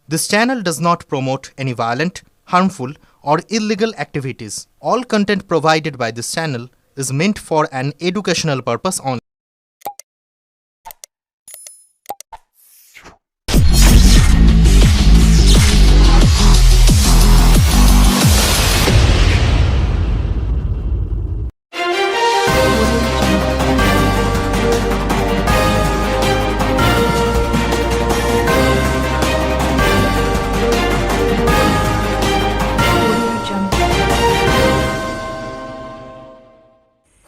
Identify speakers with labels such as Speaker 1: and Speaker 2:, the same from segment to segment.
Speaker 1: This channel does not promote any violent, harmful, or illegal activities. All content provided by this channel is meant for an educational purpose only.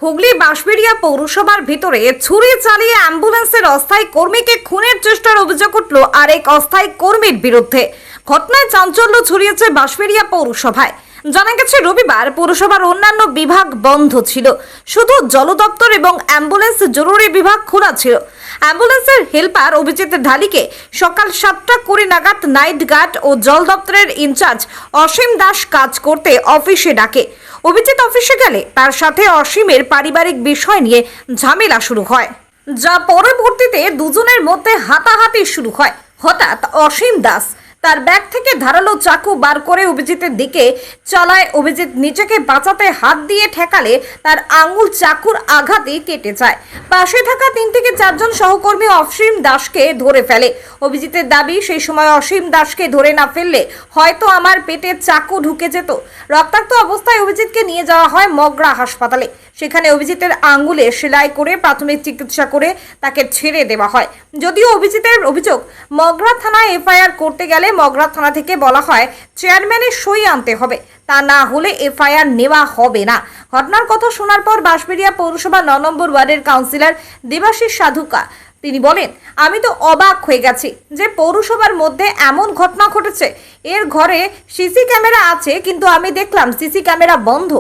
Speaker 2: Hooghly Bansberia পৌরসভার ভিতরে ছুরি চালিয়ে অ্যাম্বুলেন্সের অস্থায়ী কর্মীকে খুনের চেষ্টার অভিযোগ উঠল আরেক অস্থায়ী কর্মীর বিরুদ্ধে। ঘটনায় চাঞ্চল্য ছড়িয়েছে বাঁশবেড়িয়া পৌরসভায়। জানা গেছে রবিবার পৌরসভার অন্যান্য বিভাগ বন্ধ ছিল, শুধু জল দপ্তর এবং অ্যাম্বুলেন্স জরুরি বিভাগ খোলা ছিল। অ্যাম্বুলেন্সের হেল্পার অভিজিৎ ঢালিকে সকাল 7:20 নাগাদ নাইট গার্ড ও জল দপ্তরের ইনচার্জ অসীম দাস কাজ করতে অফিসে ডাকে। অভিজিৎ অফিসে গেলে তার সাথে অসীমের পারিবারিক বিষয় নিয়ে ঝামেলা শুরু হয়, যা পরবর্তীতে দুজনের মধ্যে হাতাহাতি শুরু হয়। হঠাৎ অসীম দাস তার ব্যাগ থেকে ধারালো চাকু বার করে অভিজিতের দিকে চালায়। অভিজিৎ নিজেকে বাঁচাতে হাত দিয়ে ঠেকালে তার আঙুল চাকুর আঘাতে কেটে যায়। পাশে থাকা 3 থেকে 4 জন সহকর্মী অসীম দাসকে ধরে ফেলে। অভিজিতের দাবি, সেই সময় অসীম দাসকে ধরে না ফেললে হয়তো আমার পেটে চাকু ঢুকে যেত। রক্তাক্ত অবস্থায় অভিজিৎকে নিয়ে যাওয়া হয় মগরা হাসপাতালে। সেখানে অভিজিতের আঙ্গুলে সেলাই করে প্রাথমিক চিকিৎসা করে তাকে ছেড়ে দেওয়া হয়। যদিও অভিজিতের অভিযোগ, মগরা থানায় এফআইআর করতে গেলে মগরা থানা থেকে বলা হয় চেয়ারম্যানের সই আনতে হবে, তা না হলে এফআইআর নেওয়া হবে না। ঘটনার কথা শোনার পর বাঁশবেড়িয়া পৌরসভা 9 নম্বর ওয়ার্ডের কাউন্সিলর দেবাশিস সাধুকা তিনি বলেন, আমি তো অবাক হয়ে গেছি যে পৌরসভার মধ্যে এমন ঘটনা ঘটেছে। এর ঘরে সিসি ক্যামেরা আছে, কিন্তু আমি দেখলাম সিসি ক্যামেরা বন্ধ।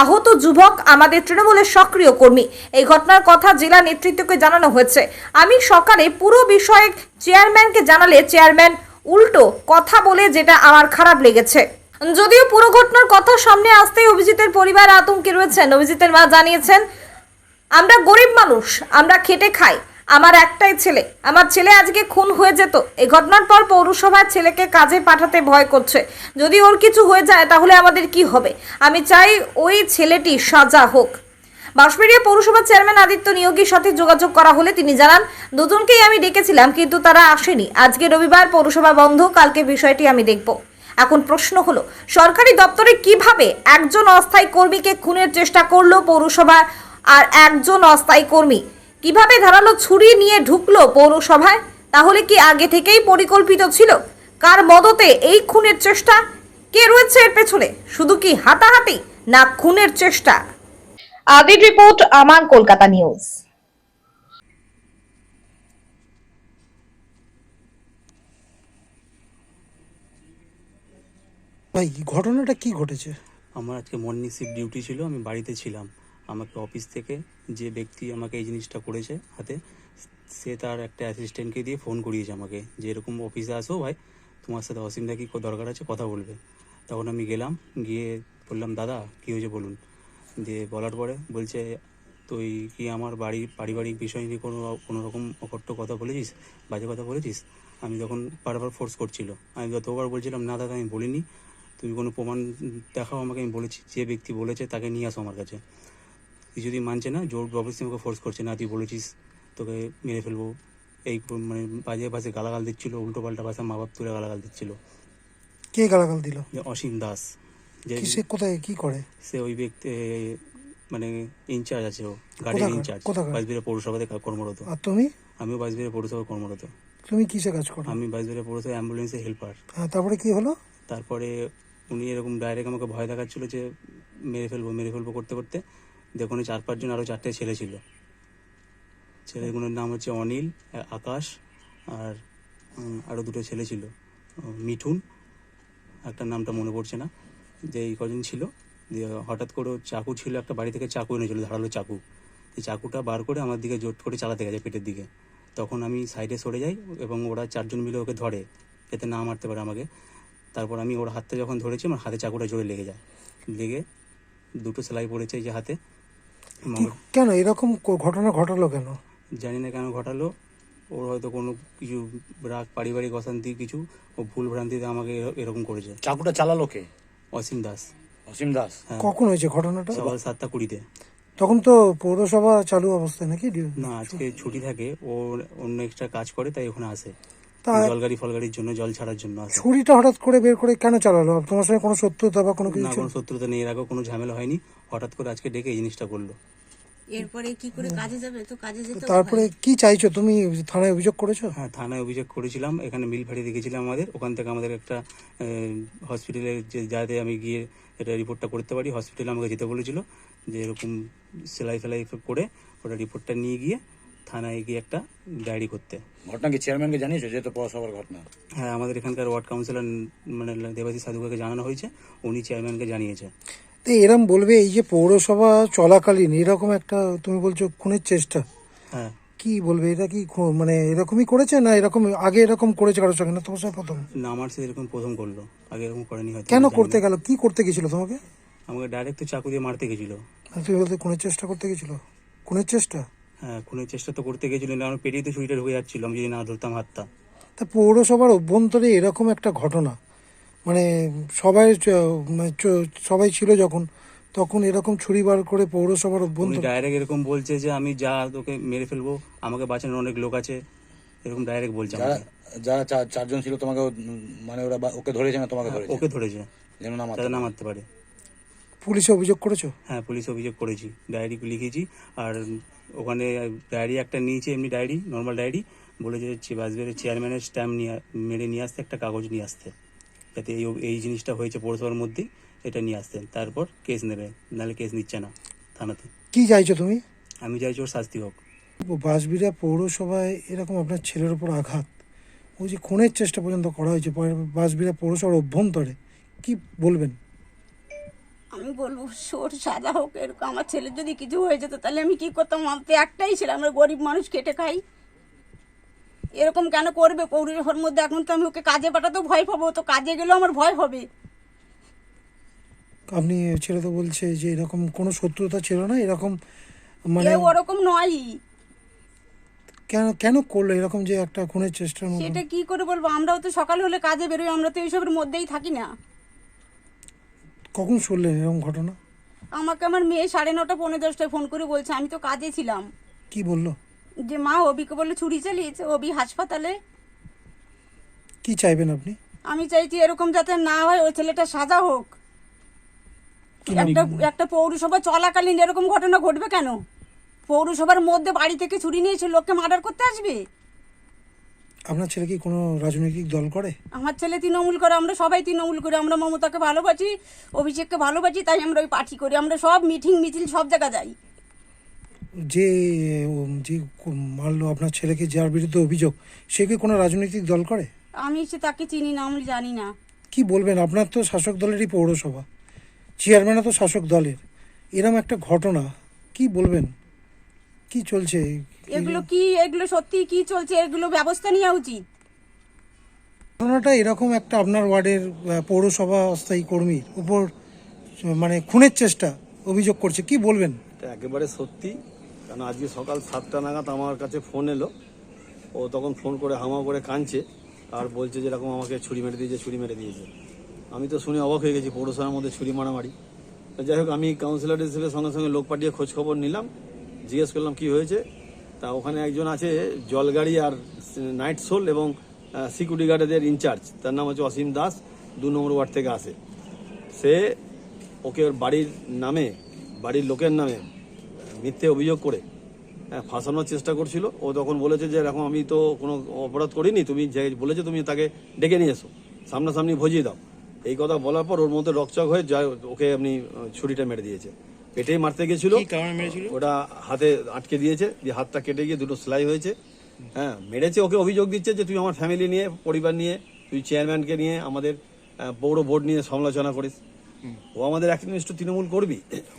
Speaker 2: আহত যুবক আমাদের তৃণমূলের সক্রিয় কর্মী। এই ঘটনার কথা জেলা নেতৃত্বকে জানানো হয়েছে। আমি সকালে পুরো বিষয়ে চেয়ারম্যানকে জানালে চেয়ারম্যান উল্টো কথা বলে, যেটা আমার খারাপ লেগেছে। যদিও পুরো ঘটনার কথা সামনে আসতেই অভিজিতের পরিবার আতঙ্কে রয়েছেন। অভিজিতের মা জানিয়েছেন, আমরা গরিব মানুষ, আমরা খেটে খাই, আমার একটাই ছেলে, আমার ছেলে আজকে খুন হয়ে যেত। এই ঘটনার পর পৌরসভার ছেলেকে কাজে পাঠাতে ভয় করছে। যদি ওর কিছু হয়ে যায় তাহলে আমাদের কি হবে? আমি চাই ওই ছেলেটি সাজা হোক। বাঁশবেড়িয়া পৌরসভার চেয়ারম্যান আদিত্য নিয়োগীর সাথে যোগাযোগ করা হলে তিনি জানান, দুজনকেই আমি ডেকেছিলাম কিন্তু তারা আসেনি। আজকে রবিবার, পৌরসভা বন্ধ, কালকে বিষয়টি আমি দেখব। এখন প্রশ্ন হলো, সরকারি দপ্তরে কিভাবে একজন অস্থায়ী কর্মীকে খুনের চেষ্টা করলো পৌরসভা, আর একজন অস্থায়ী কর্মী কিভাবে ধারালো ছুরি নিয়ে ঢুকলো পৌরসভায়? তাহলে কি আগে থেকেই পরিকল্পিত ছিল? কার মদতে এই খুনের চেষ্টা? কে রয়েছে এর পেছনে? শুধু কি হাতাহাতি, না খুনের চেষ্টা? আদির রিপোর্ট, আমান কলকাতা নিউজ।
Speaker 3: ভাই, ঘটনাটা কি ঘটেছে?
Speaker 4: আমার আজকে মর্নিং শিফট ডিউটি ছিল, আমি বাড়িতে ছিলাম। আমাকে অফিস থেকে যে ব্যক্তি আমাকে এই জিনিসটা করেছে হাতে, সে তার একটা অ্যাসিস্ট্যান্টকে দিয়ে ফোন করিয়েছে আমাকে যে এরকম অফিসে আসো ভাই, তোমার সাথে অসীমদা কি দরকার আছে, কথা বলবে। তখন আমি গেলাম, গিয়ে বললাম দাদা কী হয়েছে বলুন। দিয়ে বলার পরে বলছে, তুই কি আমার পারিবারিক বিষয় নিয়ে কোনো রকম অকট্য কথা বলেছিস, বাজে কথা বলেছিস? আমি তখন বারবার ফোর্স করছিল। আমি যতবার বলছিলাম না দাদা আমি বলিনি, তুমি কোনো প্রমাণ দেখাও আমাকে। আমি বলেছি যে ব্যক্তি বলেছে তাকে নিয়ে আসো আমার কাছে। কিছুদিন মানছে না, জোর অবশ্যই আমাকে ফোর্স করছে, না তুই বলেছিস, তোকে মেরে ফেলবো, এই মানে বাজে ভাষায় গালাগাল দিচ্ছিল, উল্টো পাল্টা ভাষা মা বাপ তুলে গালাগাল দিচ্ছিল।
Speaker 3: কে গালাগাল দিল?
Speaker 4: যে অসীম দাস, যে
Speaker 3: সে কোথায় কি করে?
Speaker 4: সে ওই ব্যক্তি মানে ইনচার্জ আছে, ও গাড়ির ইনচার্জ, বাঁশবেড়িয়া পৌরসভাতে কর্মরত।
Speaker 3: আর তুমি?
Speaker 4: আমিও বাঁশবেড়িয়া পৌরসভায় কর্মরত।
Speaker 3: তুমি কিসে কাজ করো?
Speaker 4: আমি বাঁশবেড়িয়া পৌরসভা অ্যাম্বুলেন্সের হেল্পার।
Speaker 3: হ্যাঁ, তারপরে কি হলো?
Speaker 4: তারপরে উনি এরকম ডাইরেক্ট আমাকে ভয় দেখাচ্ছিল যে মেরে ফেলবো করতে করতে। দেখুন 4-5 জন, আরও 4টে ছেলে ছিল। ছেলেগুলোর নাম হচ্ছে অনিল, আকাশ, আর আরও 2টো ছেলে ছিল, মিঠুন, একটা নামটা মনে পড়ছে না। যে এই কজন ছিল, দিয়ে হঠাৎ করে চাকু ছিল, একটা বাড়ি থেকে চাকু এনেছিল, ধারালো চাকু। এই চাকুটা বার করে আমার দিকে জোর করে চালাতে গেছে পেটের দিকে। তখন আমি সাইডে সরে যাই এবং ওরা 4 জন মিলে ওকে ধরে যাতে না মারতে পারে আমাকে। তারপর আমি ওর হাতটা যখন ধরেছি, আমার হাতে চাকুটা জোরে লেগে যায়, লেগে 2টো সেলাই পড়েছে এই যে হাতে।
Speaker 3: কেন এরকম ঘটনা ঘটালো কেন?
Speaker 4: জানি না কেন ঘটালো, ওর হয়তো কোনো কিছু রাগ, পারিবারিক অশান্তি কিছু, ও ভুল ভ্রান্তিতে আমাকে এরকম করেছে।
Speaker 5: চাকুটা চালালো কে?
Speaker 4: অসীম দাস।
Speaker 5: অসীম দাস।
Speaker 4: হ্যাঁ,
Speaker 3: কখন হয়েছে ঘটনাটা?
Speaker 4: সকাল 7:20-তে।
Speaker 3: তখন তো পৌরসভা চালু অবস্থায় নাকি?
Speaker 4: না, আজকে ছুটি থাকে, ও অন্য এক্সট্রা কাজ করে তাই ওখানে আসে,
Speaker 3: তা
Speaker 4: জলগাড়ি ফলগাড়ির জন্য, জল ছাড়ার জন্য আসে।
Speaker 3: ছুরিটা হঠাৎ করে বের করে কেন চালালো? তোমার সঙ্গে কোনো শত্রুতা বা কোনো কিছু
Speaker 4: না,
Speaker 3: ছিল?
Speaker 4: কোনো শত্রুতা নেই, এর আগেও কোনো ঝামেলা হয়নি, হঠাৎ করে আজকে ডেকে এই জিনিসটা করলো।
Speaker 6: এরপরে কি করে কাজে যাবে? তো কাজে যেতে
Speaker 3: তারপরে কি চাইছো তুমি? থানায় অভিযোগ করেছো?
Speaker 4: হ্যাঁ, থানায় অভিযোগ করেছিলাম, এখানে মিল ফাড়ি রেখেছিলাম আমাদের, ওখান থেকে আমাদের একটা হসপিটালে যে যাতে আমি গিয়ে এটা রিপোর্টটা করতে পারি, হসপিটালে আমাকে যেতে বলেছিল, যে এরকম সেলাই ফেলাই করে ওটা রিপোর্টটা নিয়ে গিয়ে থানায় গিয়ে একটা ডায়েরি করতে।
Speaker 5: ঘটনা কি চেয়ারম্যানকে জানিয়েছো? যেহেতু পৌরসভার ঘটনা।
Speaker 4: হ্যাঁ, আমাদের এখানকার ওয়ার্ড কাউন্সিলর মানে দেবাশিস সাধুকাকে জানানো হয়েছে, উনি চেয়ারম্যানকে জানিয়েছে।
Speaker 3: তো এরম বলবে এই যে পৌরসভা চলাকালীন এরকম একটা, তুমি বলছো খুনের চেষ্টা,
Speaker 4: হ্যাঁ,
Speaker 3: কি বলবে? এটা কি মানে এরকমই করেছে না এরকম আগে এরকম করেছে কারোর সঙ্গে? না তোমার সঙ্গে প্রথম?
Speaker 4: না, আমার সাথে এরকম প্রথম করলো, আগে এরকম করেনি হয়তো।
Speaker 3: কেন
Speaker 4: আমি জানি
Speaker 3: করতে
Speaker 4: না।
Speaker 3: গেল? কি করতে গেছিল তোমাকে?
Speaker 4: আমাকে ডাইরেক্ট তো চাকু দিয়ে মারতে গেছিল।
Speaker 3: আর তুমি বলতে খুনের চেষ্টা করতে গেছিল? খুনের চেষ্টা?
Speaker 4: হ্যাঁ, খুনের চেষ্টা তো করতে গেছিল, না আমার পেটেই তো ছুরিটা ঢুকে যাচ্ছিল, আমি যদি না ধরতাম হাতটা।
Speaker 3: তা পৌরসভার অভ্যন্তরে এরকম একটা ঘটনা, মানে সবাই ছিল যখন, তখন এরকম ছুরি বার করে পৌরসভার
Speaker 4: উনি
Speaker 3: অভ্যন্তরে?
Speaker 4: ডাইরেক্ট এরকম বলছে যে আমি যা তোকে মেরে ফেলবো, আমাকে বাঁচানোর অনেক লোক আছে, এরকম ডাইরেক্ট বলছে
Speaker 5: যারা
Speaker 4: আমাকে।
Speaker 5: যারা চারজন ছিল তোমাকে মানে ওরা ওকে ধরেছে না তোমাকে ধরেছে?
Speaker 4: ওকে ধরেছে,
Speaker 5: যেন না মারতে
Speaker 4: যাতে না
Speaker 5: পারে।
Speaker 4: মারতে পারে।
Speaker 3: পুলিশে অভিযোগ করেছো?
Speaker 4: হ্যাঁ, পুলিশে অভিযোগ করেছি, ডায়েরি লিখেছি, আর ওখানে ডায়েরি একটা নিয়েছে, এমনি ডায়েরি, নর্মাল ডায়েরি, বলেছে বাসবের চেয়ারম্যানের স্ট্যাম্প মেরে নিয়ে আসতে, একটা কাগজ নিয়ে আসতে, যাতে এই জিনিসটা হয়েছে পৌরসভার মধ্যেই, এটা নিয়ে আসতেন, তারপর কেস নেবে, নাহলে কেস নিচ্ছে না থানাতে।
Speaker 3: কি চাইছো তুমি?
Speaker 4: আমি চাইছি ওর শাস্তি হোক।
Speaker 3: বাঁশবিড়া পৌরসভায় এরকম আপনার ছেলের উপর আঘাত, ওই যে খুনের চেষ্টা পর্যন্ত করা হয়েছে বাঁশবিড়া পৌরসভার অভ্যন্তরে, কি বলবেন?
Speaker 6: আমি বলবো সোর সাজা হোক। এরকম আমার ছেলের যদি কিছু হয়ে যেত তাহলে আমি কি করতাম? আমার তো একটাই ছেলে, আমরা গরিব মানুষ, খেটে খাই। এরকম কেন করবে পৌরসভার মধ্যে? এখন তো আমি ওকে কাজে পাঠাতেও ভয় পাবো, তো কাজে গেলেও আমার ভয় হবে।
Speaker 3: আপনি ছেলে তো বলছে যে এরকম কোনো শত্রুতা ছিল না, এরকম মানে
Speaker 6: ওরকম নয়।
Speaker 3: কেন কেন করলো এরকম যে একটা খুনের চেষ্টার মতো?
Speaker 6: সেটা কি করে বলবো? আমরাও তো সকাল হলে কাজে বেরোই, আমরা তো এইসবের মধ্যেই থাকি না।
Speaker 3: কখন শুনলেন এরকম ঘটনা?
Speaker 6: আমাকে আমার মেয়ে 9:30 পৌনে 10টায় ফোন করে বলছে, আমি তো কাজে ছিলাম,
Speaker 3: কি বললো?
Speaker 6: যে মা অবিকে বলে ছুরি চালিয়েছে, অবি হাসপাতালে।
Speaker 3: কি চাইবেন আপনি?
Speaker 6: আমি চাইছি এরকম যাতে না হয়, ওই ছেলেটা সাজা হোক। একটা পৌরসভা চলাকালীন এরকম ঘটনা ঘটবে কেন? পৌরসভার মধ্যে বাড়ি থেকে ছুরি নিয়ে এসে লোককে মার্ডার করতে আসবে?
Speaker 3: আপনার ছেলে কি কোনো রাজনৈতিক দল করে?
Speaker 6: আমার ছেলে তৃণমূল করে, আমরা সবাই তৃণমূল করি, আমরা মমতাকে ভালোবাসি, অভিষেককে ভালোবাসি, তাই আমরা ওই পার্টি করি, আমরা সব মিটিং মিছিল সব জায়গা যাই।
Speaker 3: যে যে মারলো আপনার ছেলেকে, যার বিরুদ্ধে অভিযোগ, সে কি কোনো রাজনৈতিক দল করে?
Speaker 6: আমি সে তাকে চিনি না, আমি জানি না।
Speaker 3: কি বলবেন? আপনার তো শাসক দলেরই পৌরসভা, চেয়ারম্যানও তো শাসক দলের, এরম একটা ঘটনা, কি বলবেন? কি চলছে
Speaker 6: এগুলো সত্যি কি চলছে? এগুলো ব্যবস্থা নেওয়া উচিত।
Speaker 3: ঘটনাটা এরকম একটা আপনার ওয়ার্ডের পৌরসভা অস্থায়ী কর্মীর উপর মানে খুনের চেষ্টা অভিযোগ করছে, কি বলবেন?
Speaker 7: এটা একেবারে সত্যি, কারণ আজকে সকাল 7টা নাগাদ আমার কাছে ফোন এলো, ও তখন ফোন করে হামা করে কাঁদছে আর বলছে যে এরকম আমাকে ছুরি মেরে দিয়েছে। আমি তো শুনে অবাক হয়ে গেছি, পৌরসভার মধ্যে ছুরি মারামারি। যাই হোক, আমি কাউন্সিলর হিসেবে সঙ্গে সঙ্গে লোক পাঠিয়ে খোঁজ খবর নিলাম, জিজ্ঞেস করলাম কি হয়েছে। তা ওখানে একজন আছে জলগাড়ি আর নাইট সোল এবং সিকিউরিটি গার্ডের ইনচার্জ, তার নাম হচ্ছে অসীম দাস, 2 নম্বর ওয়ার্ড থেকে আসে। সে ওকে ওর বাড়ির লোকের নামে মিথ্যে অভিযোগ করে ফাঁসানোর চেষ্টা করছিল। ও তখন বলেছে যে এরকম আমি তো কোনো অপরাধ করিনি, তুমি যে বলেছো তুমি তাকে ডেকে নিয়ে এসো, সামনাসামনি ভজিয়ে দাও। এই কথা বলার পর ওর মধ্যে রকচক হয়ে যায়, ওকে এমনি ছুরিটা মেরে দিয়েছে। পেটেই মারতে গেছিল, ওটা হাতে আটকে দিয়েছে, যে হাতটা কেটে গিয়ে 2টো সেলাই হয়েছে। হ্যাঁ, মেরেছে। ওকে অভিযোগ দিচ্ছে যে তুই আমার ফ্যামিলি নিয়ে, পরিবার নিয়ে, তুই চেয়ারম্যানকে নিয়ে, আমাদের পৌর বোর্ড নিয়ে সমালোচনা করিস। ও আমাদের একনিষ্ঠ তৃণমূল করবি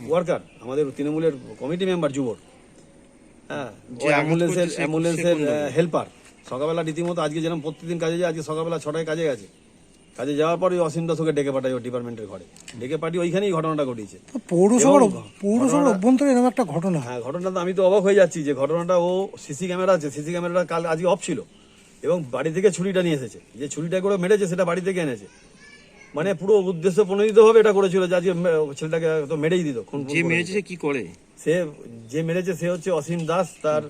Speaker 7: ওয়ার্কার, আমাদের তৃণমূলের কমিটি মেম্বার যুবর, হ্যাঁ, অ্যাম্বুলেন্সের হেল্পার। সকালবেলা রীতিমতো আজকে যেরকম প্রতিদিন কাজে যায়, আজকে সকালবেলা 6টায় কাজে গেছে। কাজে যাওয়ার পরে ওই অসীম দাস ওকে ডেকে পাঠায় ওর ডিপার্টমেন্টের ঘরে, ডেকে পাঠিয়ে ওইখানেই ঘটনাটা ঘটিয়েছে।
Speaker 3: পৌরসভার
Speaker 7: এবং
Speaker 3: পৌরসভার অভ্যন্তরে এরকম একটা ঘটনা।
Speaker 7: হ্যাঁ, ঘটনাটা আমি তো অবাক হয়ে যাচ্ছি যে ঘটনাটা ও সিসি ক্যামেরা আছে, সিসি ক্যামেরাটা কাল আজকে অফ ছিল এবং বাড়ি থেকে ছুরিটা নিয়ে এসেছে, যে ছুরিটা করে মেরেছে সেটা বাড়ি থেকে এনেছে, মানে পুরো উদ্দেশ্য প্রণোদিতভাবে এটা করেছিল যে আজকে ছেলেটাকে তো মেরেই দিত।
Speaker 8: যে মেরেছে সে কি করে?
Speaker 7: সে যে মেরেছে সে হচ্ছে অসীম দাস, তার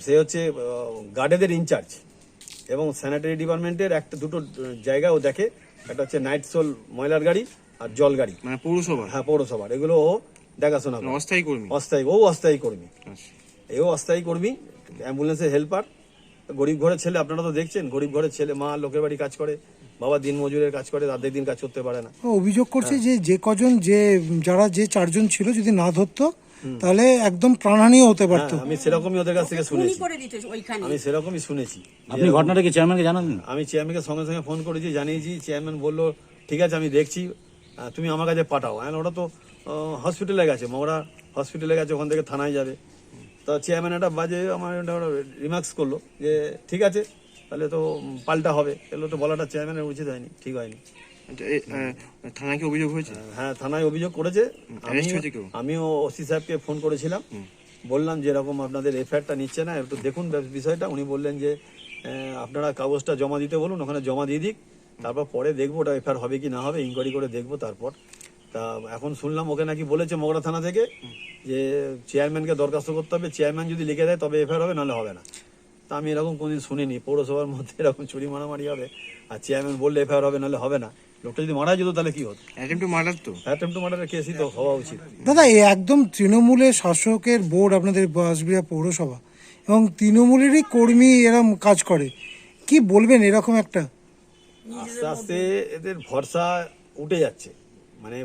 Speaker 7: সে হচ্ছে গার্ডেদের ইনচার্জ এবং স্যানিটারি ডিপার্টমেন্টের একটা দুটো জায়গা ও দেখে, একটা হচ্ছে নাইট সোল ময়লার গাড়ি আর জল গাড়ি,
Speaker 8: মানে পৌরসভা?
Speaker 7: হ্যাঁ পৌরসভার, এগুলো ও দেখাশোনা করে।
Speaker 8: অস্থায়ী কর্মী?
Speaker 7: অস্থায়ী, ও অস্থায়ী কর্মী, এও অস্থায়ী কর্মী, অ্যাম্বুলেন্সের হেল্পার। গরিব ঘরের ছেলে, আপনারা তো দেখছেন, গরিব ঘরের ছেলে, মা লোকের বাড়ি কাজ করে, বাবা দিন মজুরের কাজ করে, অর্ধেক দিন কাজ করতে পারে না।
Speaker 3: অভিযোগ করছে যে কজন যারা যে 4 জন ছিল যদি না ধরতো তাহলে একদম প্রাণহানিও হতে পারতো।
Speaker 7: আমি সেরকমই ওদের কাছ থেকে শুনেছি,
Speaker 6: করে দিতে ওইখানে।
Speaker 7: আমি সেরকমই শুনেছি।
Speaker 5: আপনি ঘটনাটা কি চেয়ারম্যানকে জানান?
Speaker 7: আমি চেয়ারম্যানকে সঙ্গে সঙ্গে ফোন করেছি, জানিয়েছি। চেয়ারম্যান বললো ঠিক আছে আমি দেখছি, তুমি আমার কাছে পাঠাও। ওরা তো হসপিটালে গেছে, মগরা হসপিটালে গেছে, ওখান থেকে থানায় যাবে। তো চেয়ারম্যান একটা বাজে আমার রিমার্কস করলো যে ঠিক আছে তাহলে তো পাল্টা হবে, এগুলো তো বলাটা চেয়ারম্যানের উচিত হয়নি, ঠিক হয়নি।
Speaker 8: থানায় কি অভিযোগ হয়েছে?
Speaker 7: হ্যাঁ, থানায় অভিযোগ করেছে। আমিও ওসি সাহেবকে ফোন করেছিলাম, বললাম যে এরকম আপনাদের এফআইআরটা নিচ্ছে না, একটু দেখুন বিষয়টা। উনি বললেন যে আপনারা কাগজটা জমা দিতে বলুন, ওখানে জমা দিয়ে দিক, তারপর পরে দেখবো ওটা এফআইআর হবে কি না হবে, ইনকোয়ারি করে দেখবো তারপর। তা এখন শুনলাম ওকে নাকি বলেছে মগরা থানা থেকে যে চেয়ারম্যানকে দরখাস্ত করতে হবে, চেয়ারম্যান যদি লিখে দেয় তবে এফআইআর হবে, নাহলে হবে না। তা আমি এরকম কোনদিন শুনিনি, পৌরসভার মধ্যে এরকম চুরি মারামারি হবে আর চেয়ারম্যান বললে এফআইআর হবে, নাহলে হবে না। লোকটা যদি মারা যেত তাহলে কি হতো?
Speaker 8: অ্যাটেম্প্ট টু মার্ডার তো,
Speaker 7: অ্যাটেম্প্ট টু মার্ডারের কেসই তো হওয়া উচিত।
Speaker 3: দাদা, এই একদম তৃণমূলের শাসকের বোর্ড আপনাদের বাঁশবেড়িয়া পৌরসভা, এবং তৃণমূলেরই কর্মী এরকম কাজ করে, কি বলবেন এরকম একটা?
Speaker 7: আস্তে আস্তে এদের ভরসা উঠে যাচ্ছে। মানে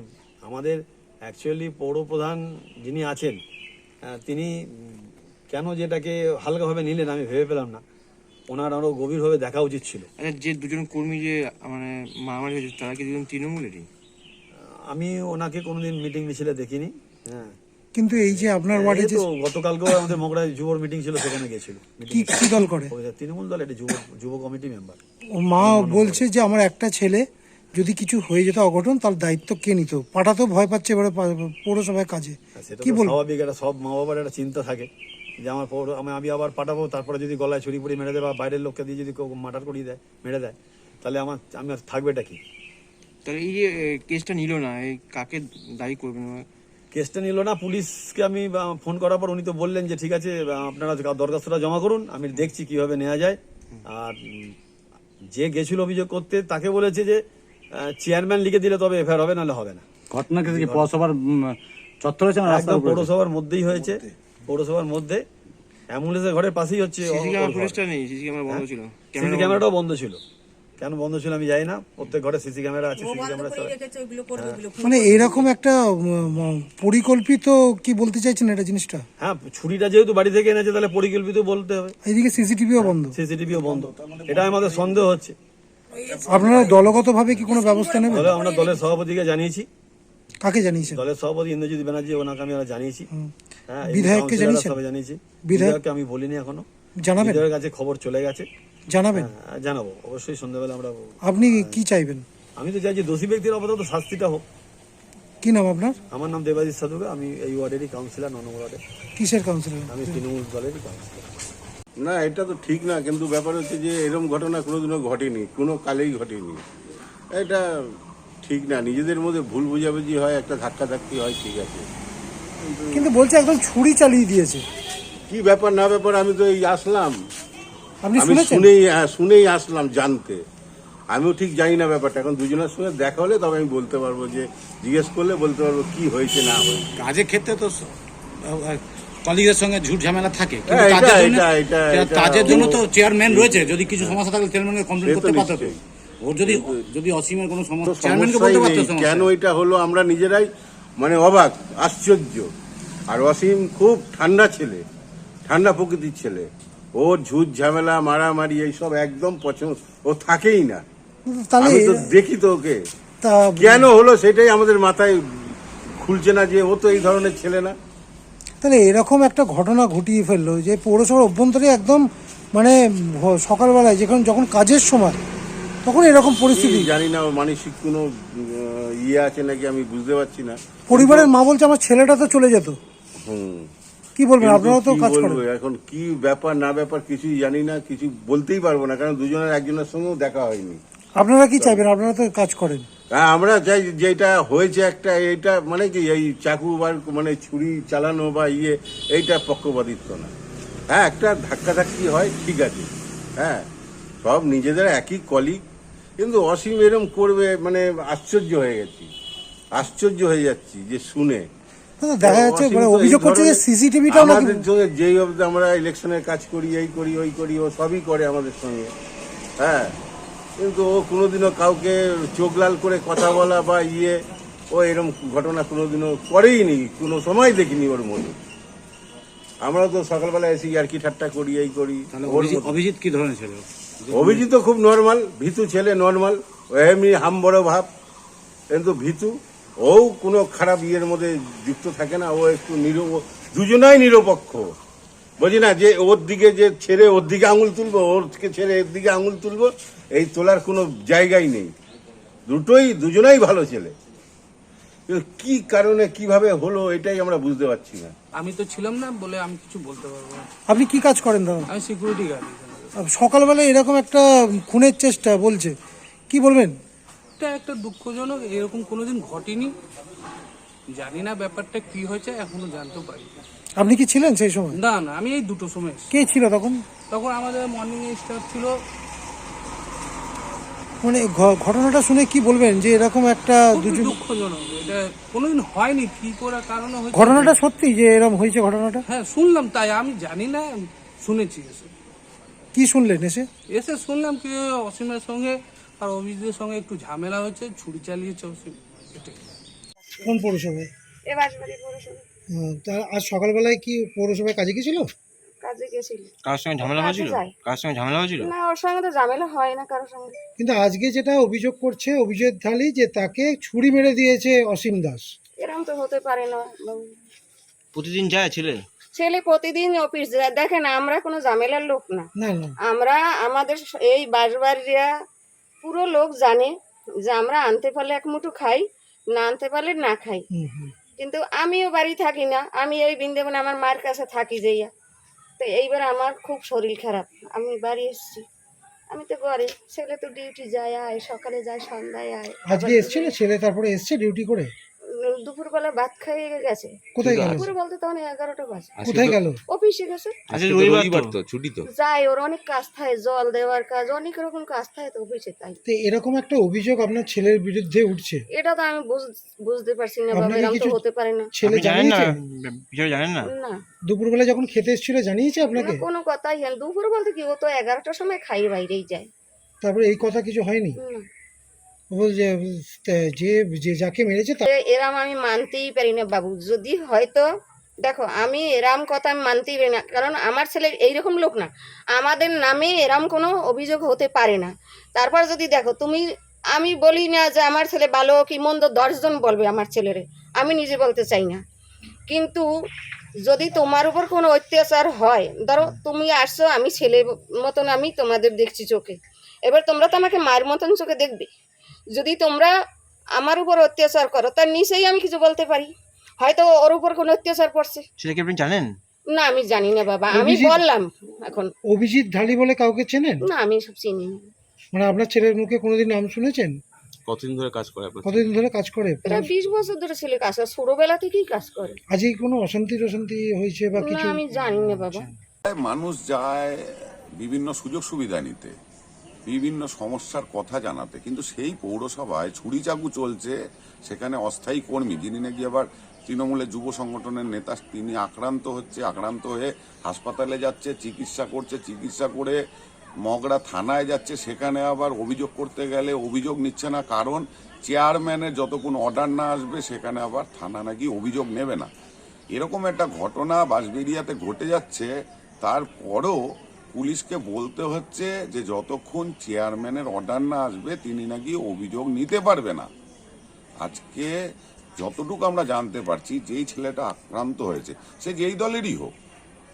Speaker 7: আমাদের অ্যাকচুয়ালি পৌরপ্রধান যিনি আছেন তিনি কেন যেটাকে হালকাভাবে নিলেন আমি ভেবে পেলাম না। ওনার আরো গভীরভাবে দেখা উচিত ছিল।
Speaker 8: যে দুজন কর্মী যে মানে মারামারি হয়েছে তারা কি দুজন তৃণমূলেরই?
Speaker 7: আমি ওনাকে কোনোদিন মিটিং মিছিলে দেখিনি। হ্যাঁ,
Speaker 3: কিন্তু এই যে আপনার ওয়ার্ডে যে
Speaker 7: গতকালকেও আমাদের মগরায় যুবর মিটিং ছিল, সেখানে গেছিল।
Speaker 3: কি দল করে?
Speaker 7: তৃণমূল দল, এটা যুব কমিটি মেম্বার।
Speaker 3: ও মা বলছে যে আমার একটা ছেলে যদি কিছু হয়ে যেত অঘটন, তার দায়িত্ব কে নিত? পাঠাতেও ভয় পাচ্ছে এবারে পৌরসভায় কাজে।
Speaker 7: সেটা তো স্বাভাবিক, এটা সব মা বাবার একটা চিন্তা থাকে যে আমার আমি আবার পাঠাবো, তারপরে যদি গলায় ছুরি পুড়ি মেরে দেয় বা বাইরের লোককে দিয়ে যদি কেউ মার্ডার করিয়ে দেয়, মেরে দেয়, তাহলে আমি থাকবেটা কি?
Speaker 8: তাহলে এই যে কেসটা নিল না, এই কাকে দায়ী করবেন?
Speaker 7: কেসটা নিল না, পুলিশকে আমি ফোন করার পর উনি তো বললেন যে ঠিক আছে আপনারা দরখাস্তটা জমা করুন, আমি দেখছি কিভাবে নেওয়া যায়। আর যে গেছিল অভিযোগ করতে তাকে বলেছে যে চেয়ারম্যান লিখে দিলে তবে এফআইআর হবে, নাহলে হবে না।
Speaker 5: ঘটনা কি পৌরসভার চত্বর হয়েছে না
Speaker 7: একদম পৌরসভার মধ্যেই হয়েছে, পৌরসভার মধ্যে অ্যাম্বুলেন্সের ঘরের পাশেই হচ্ছে।
Speaker 8: সিসি ক্যামেরা ফুটেজটা নেই, সিসি ক্যামেরা বন্ধ ছিল।
Speaker 7: সিসি ক্যামেরাটাও বন্ধ ছিল, কেন বন্ধ ছিল আমি জানি না। প্রত্যেক ঘরে সিসি ক্যামেরা আছে, সিসি ক্যামেরা
Speaker 3: মানে এরকম একটা পরিকল্পিত, কি বলতে চাইছেন এটা জিনিসটা?
Speaker 7: হ্যাঁ, ছুরিটা যেহেতু বাড়ি থেকে এনেছে তাহলে পরিকল্পিত বলতে হবে।
Speaker 3: এইদিকে সিসিটিভিও বন্ধ,
Speaker 7: সিসিটিভিও বন্ধ, এটা আমাদের সন্দেহ হচ্ছে।
Speaker 3: আপনারা দলগতভাবে কি কোনো ব্যবস্থা নেবেন?
Speaker 7: তবে আমরা দলের সভাপতিকে জানিয়েছি।
Speaker 3: কাকে জানিয়েছেন?
Speaker 7: দলের সভাপতি ইন্দ্রজিৎ ব্যানার্জি, ওনাকে আমি জানিয়েছি। হ্যাঁ,
Speaker 3: বিধায়ককে জানিয়েছেন?
Speaker 7: সবাই জানিয়েছি।
Speaker 3: বিধায়ককে
Speaker 7: বিধায়ককে আমি বলিনি এখনো,
Speaker 3: জানাবেন?
Speaker 7: বিধায়কের কাছে খবর চলে গেছে,
Speaker 3: জানাবেন?
Speaker 7: জানাবো অবশ্যই, সন্ধ্যাবেলা আমরা।
Speaker 3: আপনি কি চাইবেন?
Speaker 7: আমি তো চাইছি দোষী ব্যক্তির আপাতত শাস্তিটা হোক।
Speaker 3: কি নাম আপনার?
Speaker 7: আমার নাম দেবাজিৎ সাধুকা, আমি এই ওয়ার্ডেরই কাউন্সিলর, 9 নম্বর ওয়ার্ডে।
Speaker 3: কিসের কাউন্সিলর?
Speaker 7: আমি তৃণমূল দলেরই কাউন্সিলর।
Speaker 9: না, এটা তো ঠিক না, কিন্তু ব্যাপার হচ্ছে যে এরকম ঘটনা কোনোদিনও ঘটেনি, কোনো কালেই ঘটেনি। এটা ঠিক না, নিজেদের মধ্যে ভুল বোঝাবুঝি হয়, একটা ধাক্কাধাক্কি হয়, ঠিক আছে,
Speaker 3: কিন্তু বলছে একদম ছুরি চালিয়ে দিয়েছে।
Speaker 9: কি ব্যাপার না ব্যাপার আমি তো এই আসলাম,
Speaker 3: আপনি
Speaker 9: আমি
Speaker 3: শুনেছেন?
Speaker 9: শুনেই আসলাম জানতে। আমিও ঠিক জানি না ব্যাপারটা, এখন দুজনের সঙ্গে দেখা হলে তবে আমি বলতে পারবো, যে জিজ্ঞেস করলে বলতে পারবো কি হয়েছে না হয়েছে।
Speaker 5: কাজের ক্ষেত্রে তো কলিগের সঙ্গে ঝুট ঝামেলা থাকে,
Speaker 9: হ্যাঁ,
Speaker 5: কাজের জন্য তো চেয়ারম্যান রয়েছে, যদি কিছু সমস্যা থাকলে চেয়ারম্যানকে কমপ্লেন করতে পারতো। ওর যদি অসীমের কোনো সমস্যা, চেয়ারম্যানকে বলতে পারতো
Speaker 9: কেন এটা হলো, আমরা নিজেরাই মানে অবাক, আশ্চর্য। আর অসীম খুব ঠান্ডা ছেলে, ঠান্ডা প্রকৃতির ছেলে, ওর ঝুট ঝামেলা মারামারি এইসব একদম পছন্দ, ও থাকেই না।
Speaker 3: তাহলে
Speaker 9: আমি তো দেখি তো ওকে, কেন হলো সেটাই আমাদের মাথায় খুলছে না, যে ও তো এই ধরনের ছেলে না।
Speaker 3: তাহলে এরকম একটা ঘটনা ঘটিয়ে ফেললো যে পৌরসভার অভ্যন্তরে একদম মানে সকালবেলায় যখন কাজের সময় তখন এরকম পরিস্থিতি।
Speaker 9: কি জানি না ওর মানসিক কোনো ইয়ে আছে নাকি আমি বুঝতে পারছি না।
Speaker 3: পরিবারের মা বলছে আমার ছেলেটা তো চলে যেত।
Speaker 9: হুম,
Speaker 3: কি বলবেন,
Speaker 9: কিন্তু
Speaker 3: আপনারাও তো
Speaker 9: কি
Speaker 3: কাজ
Speaker 9: বলবো,
Speaker 3: করেন।
Speaker 9: এখন কি ব্যাপার না ব্যাপার কিছুই জানি না, কিছু বলতেই পারবো না, কারণ দুজনের একজনের সঙ্গেও দেখা হয়নি।
Speaker 3: আপনারা কি চাইবেন, আপনারা তো কাজ করেন।
Speaker 9: হ্যাঁ, আমরা চাই যেটা হয়েছে একটা, এইটা মানে কি এই চাকু বা মানে ছুরি চালানো বা ইয়ে, এইটা পক্ষপাতিত্ব না। হ্যাঁ, একটা ধাক্কাধাক্কি হয় ঠিক আছে, হ্যাঁ, সব নিজেদের একই কলিগ, কিন্তু অসীম এরম করবে মানে আশ্চর্য হয়ে গেছি, আশ্চর্য হয়ে যাচ্ছি যে শুনে।
Speaker 3: দেখা যাচ্ছে
Speaker 9: অসীম
Speaker 3: মানে
Speaker 9: তো এই
Speaker 3: অভিযোগ করছে যে
Speaker 9: ধরনের-
Speaker 3: সিসিটিভিটাও নাকি
Speaker 9: আমাদের সঙ্গে যেই অবধি আমরা ইলেকশনের কাজ করি, এই করি ওই করি, ও সবই করে আমাদের সঙ্গে, হ্যাঁ, কিন্তু ও কোনোদিনও কাউকে চোখ লাল করে কথা বলা বা ইয়ে, ও এরকম ঘটনা কোনোদিনও করেই নি, কোনো সময় দেখিনি ওর মনে। আমরা তো সকালবেলা এসে আর কি ঠাট্টা করি, এই করি।
Speaker 5: তাহলে
Speaker 9: ওর
Speaker 5: অভিজিৎ কি ধরনের ছিল?
Speaker 9: অভিজিৎ তো খুব নর্মাল, ভীতু ছেলে, নর্মাল, এমনি হাম বড় ভাব, কিন্তু ভীতু। ও কোনো খারাপ ইয়ের মধ্যে যুক্ত থাকে না, ও একটু দুজনাই নিরপেক্ষ, বুঝি না, যে ওর দিকে যে ছেড়ে ওর দিকে আঙুল তুলবো, ওর থেকে ছেড়ে এর দিকে আঙুল তুলবো, এই তোলার কোনো জায়গাই নেই। দুজনাই ভালো ছেলে, কিন্তু কি কারণে কিভাবে হলো এটাই আমরা বুঝতে পারছি না।
Speaker 8: আমি তো ছিলাম না বলে আমি কিছু বলতে পারবো না।
Speaker 3: আপনি কি কাজ করেন দাদা?
Speaker 8: আমি সিকিউরিটি গার্ড।
Speaker 3: সকালবেলা এরকম একটা খুনের চেষ্টা বলছে, কি বলবেন?
Speaker 8: এটা একটা দুঃখজনক, এরকম কোনোদিন ঘটেনি। জানি না ব্যাপারটা কি হয়েছে, এখনো জানতে পারি।
Speaker 3: আপনি কি ছিলেন সেই সময়?
Speaker 8: না না, আমি এই দুটো সময় এসেছি।
Speaker 3: কে ছিল তখন?
Speaker 8: তখন আমাদের মর্নিং স্টাফ ছিল।
Speaker 3: মানে ঘটনাটা শুনে কি বলবেন যে এরকম একটা
Speaker 8: খুবই
Speaker 3: দুজন,
Speaker 8: দুঃখজনক, এটা কোনোদিন হয়নি, কি করে কারণে হয়েছে।
Speaker 3: ঘটনাটা সত্যি যে এরকম হয়েছে ঘটনাটা?
Speaker 8: হ্যাঁ শুনলাম, তাই আমি জানি না, শুনেছি এসে।
Speaker 3: কি শুনলেন এসে?
Speaker 8: এসে শুনলাম কি অসীমের সঙ্গে আর অভিজিতের সঙ্গে একটু ঝামেলা হয়েছে, ছুরি চালিয়েছে অসীম, এটাই।
Speaker 3: কোন পৌরসভায়?
Speaker 6: এ বাঁশবাড়ি পৌরসভা
Speaker 3: তা আজ সকালবেলায় কি পৌরসভায় কাজে গেছিল?
Speaker 6: কাজে গেছিল।
Speaker 8: কার সঙ্গে ঝামেলা হয়েছিল? কার সঙ্গে ঝামেলা হয়েছিল?
Speaker 6: না, ওর সঙ্গে তো ঝামেলা হয় না কারোর সঙ্গে।
Speaker 3: কিন্তু আজকে যেটা অভিযোগ করছে অভিজিৎ ঢালি, যে তাকে ছুরি মেরে দিয়েছে অসীম দাস।
Speaker 6: এরকম তো হতে পারে না বাবু।
Speaker 8: প্রতিদিন যায় ছেলে?
Speaker 6: ছেলে প্রতিদিন অফিস যায়। দেখেন, আমরা কোনো ঝামেলার লোক না।
Speaker 3: না না,
Speaker 6: আমরা আমাদের এই বাঁশবাড়িয়া পুরো লোক জানে যে আমরা আনতে পারলে এক মুঠো খাই, না আনতে পারলে না খাই। কিন্তু আমিও বাড়ি থাকি না, আমি এই বৃন্দাবনে আমার মায়ের কাছে থাকি যাইয়া। তো এইবার আমার খুব শরীর খারাপ, আমি বাড়ি এসেছি। আমি তো ঘরে, ছেলে তো ডিউটি যায়, আয় সকালে যায় সন্ধ্যায় আয়।
Speaker 3: আজকে এসেছিল ছেলে, তারপরে এসছে ডিউটি করে।
Speaker 6: দুপুরবেলা ভাত খাইয়ে গেছে।
Speaker 3: কোথায় গেল?
Speaker 6: দুপুরে বলতে তখন 11টা বাজে।
Speaker 3: কোথায় গেল?
Speaker 6: অফিসে গেছে।
Speaker 8: রবিবার তো ছুটি তো।
Speaker 6: যায়, ওর অনেক কাজ থাকে, জল দেওয়ার কাজ, অনেক রকম কাজ থাকে তো অফিসে, তাই।
Speaker 3: তো এরকম একটা অভিযোগ আপনার ছেলের বিরুদ্ধে উঠছে,
Speaker 6: এটা তো আমি বুঝতে পারছি না বাবা,
Speaker 3: আপনাকে
Speaker 6: এরকম তো
Speaker 3: কিছু
Speaker 6: হতে পারে না।
Speaker 3: ছেলে জানিয়েছে?
Speaker 8: জানেন না?
Speaker 6: না,
Speaker 3: দুপুরবেলা যখন খেতে এসেছিল জানিয়েছে আপনাকে?
Speaker 6: কোনো কথাই হয় না। দুপুর বলতে কি, ও তো 11টার সময় খাই বাইরেই যায়।
Speaker 3: তারপরে এই কথা কিছু হয়নি?
Speaker 6: না।
Speaker 3: বলছে যে যে যাকে মেরেছে
Speaker 6: এরাম আমি মানতেই পারি না বাবু। যদি হয়তো দেখো, আমি এরাম কথা আমি মানতেই পারি না, কারণ আমার ছেলে এইরকম লোক না। আমাদের নামে এরাম কোনো অভিযোগ হতে পারে না। তারপর যদি দেখো তুমি, আমি বলি না যে আমার ছেলে ভালো কি মন্দ, 10 জন বলবে আমার ছেলেরে, আমি নিজে বলতে চাই না। কিন্তু যদি তোমার উপর কোনো অত্যাচার হয়, ধরো তুমি আসছো, আমি ছেলে মতন আমি তোমাদের দেখছি চোখে, এবার তোমরা তো আমাকে মায়ের মতন চোখে দেখবে। যদি তোমরা আমার উপর অত্যাচার করো, তার নিচেই আমি কিছু বলতে পারি, হয়তো ওর উপর কোনো অত্যাচার পড়ছে।
Speaker 8: সেটা কি আপনি জানেন?
Speaker 6: না, আমি জানি না বাবা, আমি বললাম এখন।
Speaker 3: অভিজিৎ ঢালি বলে কাউকে চেনেন?
Speaker 6: না, আমি সব চিনি না।
Speaker 3: মানে আপনার ছেলের মুখে কোনোদিন নাম শুনেছেন?
Speaker 9: কতদিন ধরে কাজ করে?
Speaker 3: কতদিন ধরে কাজ করে?
Speaker 6: প্রায় 20 বছর ধরে ছেলে কাজ করে, ছোটবেলা থেকেই কাজ করে।
Speaker 3: আজকে কোনো অশান্তি হয়েছে বা
Speaker 6: না,
Speaker 3: কিছু?
Speaker 6: আমি জানি না বাবা।
Speaker 10: মানুষ যায় বিভিন্ন সুযোগ সুবিধা নিতে, বিভিন্ন সমস্যার কথা জানাতে, কিন্তু সেই পৌরসভায় ছুরি চাকু চলছে। সেখানে অস্থায়ী কর্মী, যিনি নাকি আবার তৃণমূলের যুব সংগঠনের নেতা, তিনি আক্রান্ত হয়ে হাসপাতালে যাচ্ছে, চিকিৎসা করছে, চিকিৎসা করে মগরা থানায় যাচ্ছে। সেখানে আবার অভিযোগ করতে গেলে অভিযোগ নিচ্ছে না, কারণ চেয়ারম্যানের যতক্ষণ অর্ডার না আসবে সেখানে আবার থানা নাকি অভিযোগ নেবে না। এরকম একটা ঘটনা বাঁশবেড়িয়াতে ঘটে যাচ্ছে, তারপরও পুলিশকে বলতে হচ্ছে যে যতক্ষণ চেয়ারম্যানের অর্ডার না আসবে তিনি নাকি অভিযোগ নিতে পারবে না। আজকে যতটুকু আমরা জানতে পারছি, যেই ছেলেটা আক্রান্ত হয়েছে সে যেই দলেরই হোক,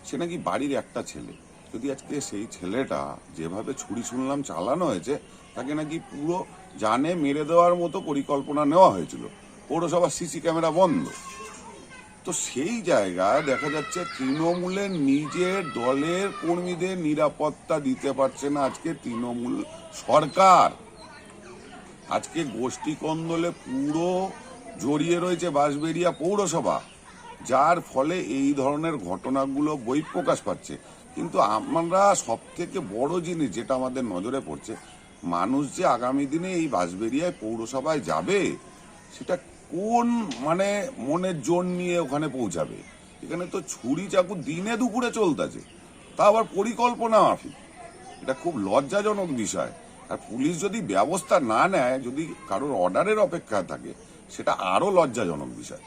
Speaker 10: সে নাকি বাড়ির একটা ছেলে। যদি আজকে সেই ছেলেটা যেভাবে ছুরি শুনলাম চালানো হয়েছে, তাকে নাকি পুরো জানে মেরে দেওয়ার মতো পরিকল্পনা নেওয়া হয়েছিল, পৌরসভার সিসি ক্যামেরা বন্ধ। তো সেই জায়গায় দেখা যাচ্ছে তৃণমূলের নিজের দলের কর্মীদের নিরাপত্তা দিতে পারছে না আজকে তৃণমূল সরকার। আজকে গোষ্ঠী কন্দলে পুরো জড়িয়ে রয়েছে বাঁশবেড়িয়া পৌরসভা, যার ফলে এই ধরনের ঘটনাগুলো বহিঃপ্রকাশ পাচ্ছে। কিন্তু আমরা সব থেকে বড় জিনিস যেটা আমাদের নজরে পড়ছে, মানুষ যে আগামী দিনে এই বাঁশবেড়িয়ায় পৌরসভায় যাবে, সেটা কোন মানে মনের জোর নিয়ে ওখানে পৌঁছাবে। এখানে তো ছুরি চাকু দিনে দুপুরে চলতেছে, তা আবার পরিকল্পনা মাফিক। এটা খুব লজ্জাজনক বিষয়। আর পুলিশ যদি ব্যবস্থা না নেয়, যদি কারোর অর্ডারের অপেক্ষা থাকে, সেটা আরো লজ্জাজনক বিষয়।